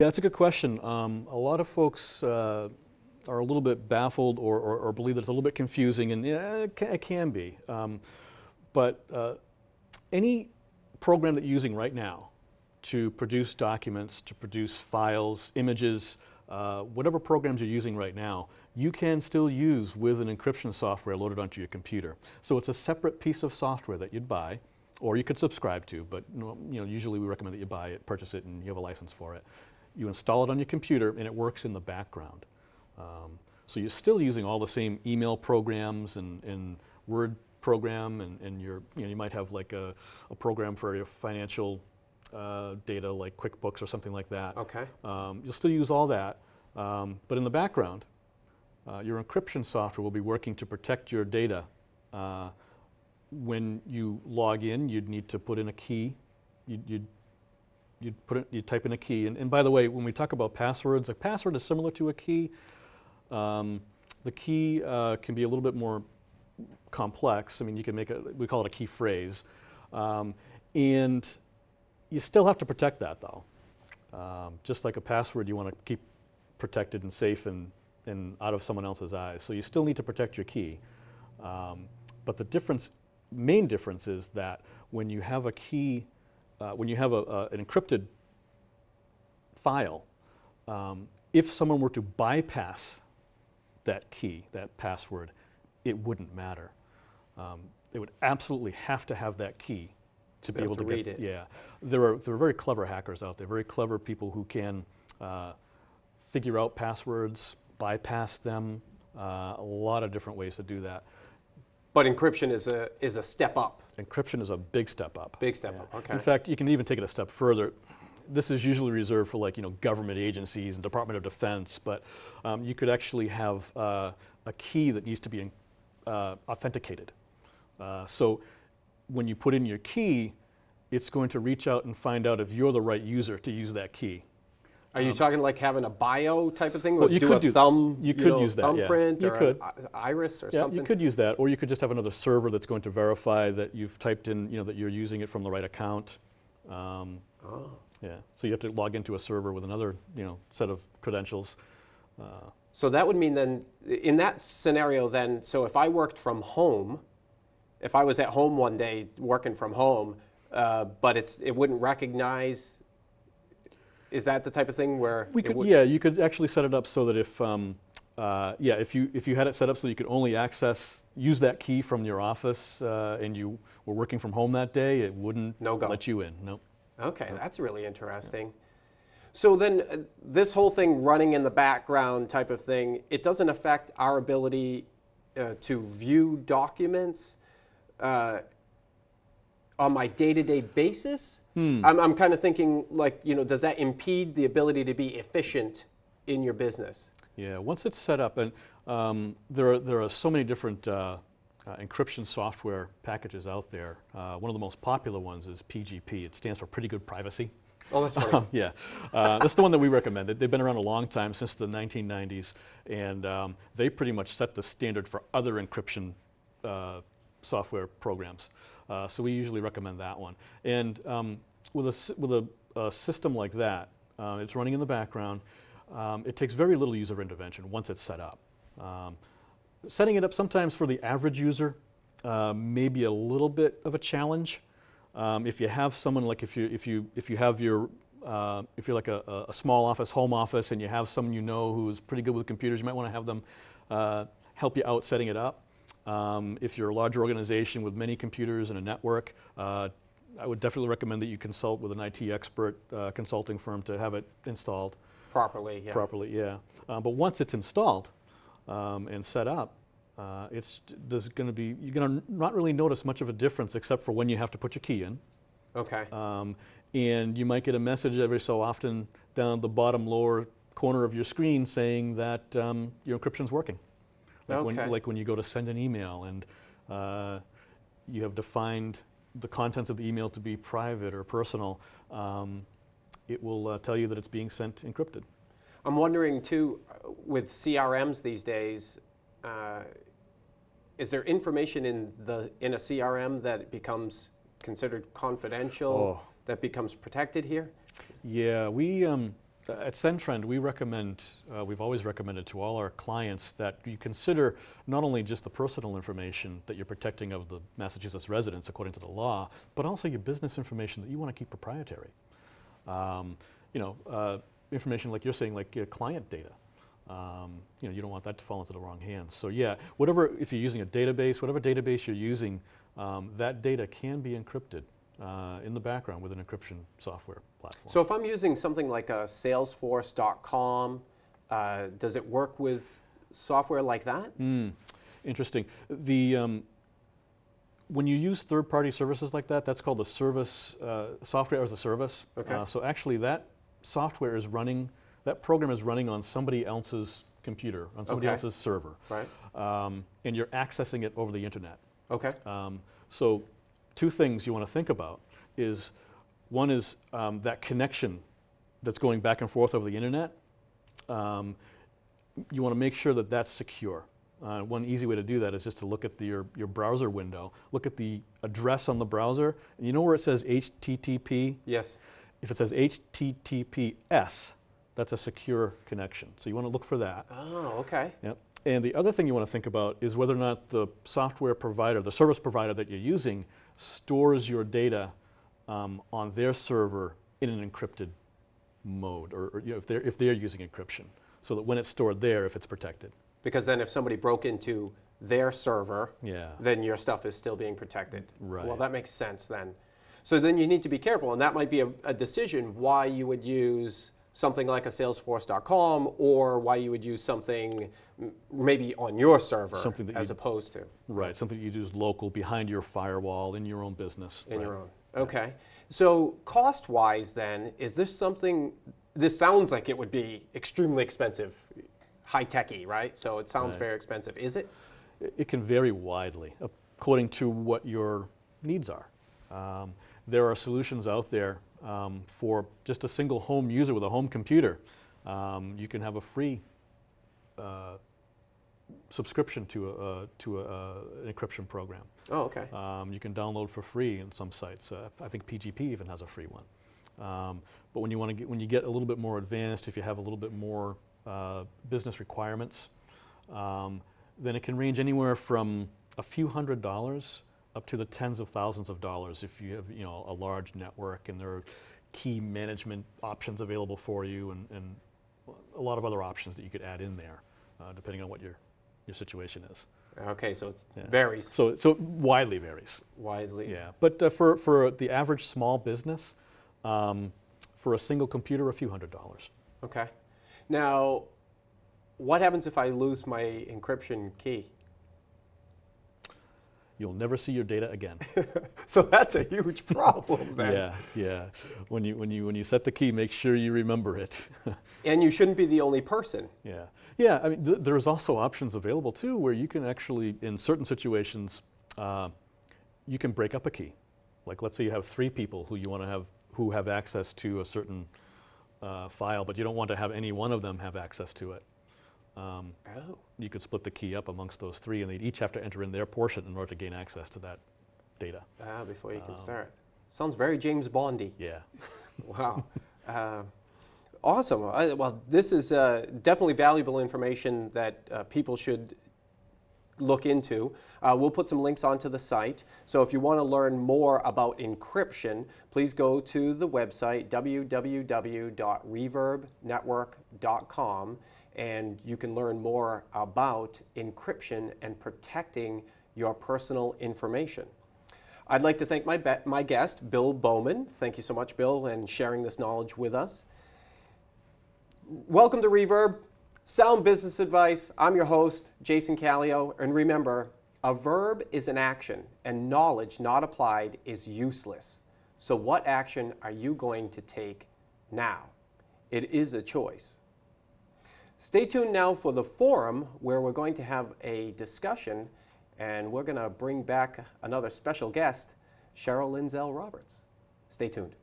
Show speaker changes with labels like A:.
A: Yeah, that's a good question. A lot of folks are a little bit baffled or believe that it's a little bit confusing, and yeah, it can be. But any program that you're using right now to produce documents, to produce files, images, whatever programs you're using right now, you can still use with an encryption software loaded onto your computer. So it's a separate piece of software that you'd buy, or you could subscribe to, but usually we recommend that you buy it, purchase it, and you have a license for it. You install it on your computer, and it works in the background. So you're still using all the same email programs and Word program, and you might have like a program for your financial data, like QuickBooks or something like that.
B: Okay.
A: You'll still use all that, but in the background, your encryption software will be working to protect your data. When you log in, you'd need to put in a key. You'd type in a key, and by the way, when we talk about passwords, a password is similar to a key. The key can be a little bit more complex. I mean, you can we call it a key phrase, and you still have to protect that though. Just like a password, you want to keep protected and safe and out of someone else's eyes. So you still need to protect your key. But the main difference is that when you have a key, when you have an encrypted file, if someone were to bypass that key, that password, it wouldn't matter. They would absolutely have to have that key to be able to
B: read it.
A: Yeah, there are very clever hackers out there, very clever people who can figure out passwords, bypass them, a lot of different ways to do that.
B: But encryption is a step up.
A: Encryption is a big step up.
B: Big step up, okay.
A: In fact, you can even take it a step further. This is usually reserved for government agencies and Department of Defense, but you could actually have a key that needs to be authenticated. So when you put in your key, it's going to reach out and find out if you're the right user to use that key.
B: Are you talking like having a bio type of thing?
A: Well, you could use that,
B: thumbprint
A: yeah.
B: or iris or something?
A: You could use that, or you could just have another server that's going to verify that you've typed in, that you're using it from the right account. Yeah, so you have to log into a server with another, set of credentials.
B: So that would mean then, in that scenario then, so if I worked from home, if I was at home one day working from home, but it wouldn't recognize, is that the type of thing where
A: you could actually set it up so that if you had it set up so you could only use that key from your office and you were working from home that day, it wouldn't let you in. Nope.
B: Okay, that's really interesting. So then this whole thing running in the background type of thing, it doesn't affect our ability to view documents on my day-to-day basis? I'm kind of thinking does that impede the ability to be efficient in your business?
A: Yeah, once it's set up, and there are so many different encryption software packages out there. One of the most popular ones is PGP. It stands for Pretty Good Privacy.
B: Oh, that's funny.
A: Yeah, that's the one that we recommend. They've been around a long time, since the 1990s, and they pretty much set the standard for other encryption software programs. So we usually recommend that one. And with a system like that, it's running in the background. It takes very little user intervention once it's set up. Setting it up sometimes for the average user may be a little bit of a challenge. If you have someone if you have your if you're like a small office, home office, and you have someone who's pretty good with computers, you might want to have them help you out setting it up. If you're a larger organization with many computers and a network, I would definitely recommend that you consult with an IT expert consulting firm to have it installed
B: properly. Yeah.
A: But once it's installed and set up, you're going to not really notice much of a difference except for when you have to put your key in.
B: Okay.
A: And you might get a message every so often down the bottom lower corner of your screen saying that your encryption's working. Like when you go to send an email and you have defined the contents of the email to be private or personal, it will tell you that it's being sent encrypted.
B: I'm wondering too, with CRMs these days, is there information in a CRM that becomes considered confidential, that becomes protected here?
A: Yeah, we At Centrend, we recommend, we've always recommended to all our clients that you consider not only just the personal information that you're protecting of the Massachusetts residents according to the law, but also your business information that you want to keep proprietary. Information like you're saying, like your client data. You don't want that to fall into the wrong hands. So yeah, if you're using a database, whatever database you're using, that data can be encrypted in the background with an encryption software platform.
B: So if I'm using something like a Salesforce.com, does it work with software like that?
A: Interesting. When you use third-party services like that, that's called a service, software as a service.
B: Okay.
A: So actually that software is running, that program is running on somebody else's computer, on somebody
B: Okay.
A: else's server.
B: Right.
A: And you're accessing it over the internet.
B: Okay.
A: So two things you want to think about is, one is that connection that's going back and forth over the internet. You want to make sure that that's secure. One easy way to do that is just to look at your browser window, look at the address on the browser, and you know where it says HTTP?
B: Yes.
A: If it says HTTPS, that's a secure connection. So you want to look for that.
B: Oh, okay.
A: Yep. And the other thing you want to think about is whether or not the software provider, the service provider that you're using, stores your data on their server in an encrypted mode, or if they're using encryption, so that when it's stored there, if it's protected.
B: Because then if somebody broke into their server,
A: Yeah.
B: then your stuff is still being protected.
A: Right.
B: Well, that makes sense then. So then you need to be careful, and that might be a decision why you would use something like a Salesforce.com, or why you would use something maybe on your server
A: Something that
B: as opposed to
A: Right, something you use local, behind your firewall, in your own business.
B: in
A: Right.
B: your own. Okay. So cost-wise then, is this something, this sounds like it would be extremely expensive, high-techy, right? So it sounds
A: Right.
B: very expensive. Is it?
A: It can vary widely according to what your needs are. There are solutions out there for just a single home user with a home computer. You can have a free subscription to an encryption program.
B: Oh, okay.
A: You can download for free in some sites. I think PGP even has a free one. But when you get a little bit more advanced, if you have a little bit more business requirements, then it can range anywhere from a few $100s up to the tens of thousands of dollars if you have a large network and there are key management options available for you, and a lot of other options that you could add in there depending on what your situation is.
B: Okay, so it
A: Yeah.
B: varies
A: So it widely varies.
B: widely.
A: Yeah, but for the average small business, for a single computer, a few $100s.
B: Okay. Now, what happens if I lose my encryption key?
A: You'll never see your data again.
B: So that's a huge problem then.
A: Yeah, yeah. When you set the key, make sure you remember it.
B: And you shouldn't be the only person.
A: Yeah, yeah. I mean, there's also options available too, where you can actually, in certain situations, you can break up a key. Like, let's say you have 3 people who have access to a certain file, but you don't want to have any one of them have access to it. You could split the key up amongst those 3, and they'd each have to enter in their portion in order to gain access to that data.
B: Before you can start. Sounds very James Bondy.
A: Yeah.
B: Wow. Awesome. Well, this is definitely valuable information that people should look into. We'll put some links onto the site. So if you want to learn more about encryption, please go to the website www.reverbnetwork.com, and you can learn more about encryption and protecting your personal information. I'd like to thank my guest, Bill Bowman. Thank you so much, Bill, and sharing this knowledge with us. Welcome to Reverb, Sound Business Advice. I'm your host, Jason Callio, and remember, a verb is an action, and knowledge not applied is useless. So what action are you going to take now? It is a choice. Stay tuned now for the forum, where we're going to have a discussion, and we're going to bring back another special guest, Cheryl Lindsell Roberts. Stay tuned.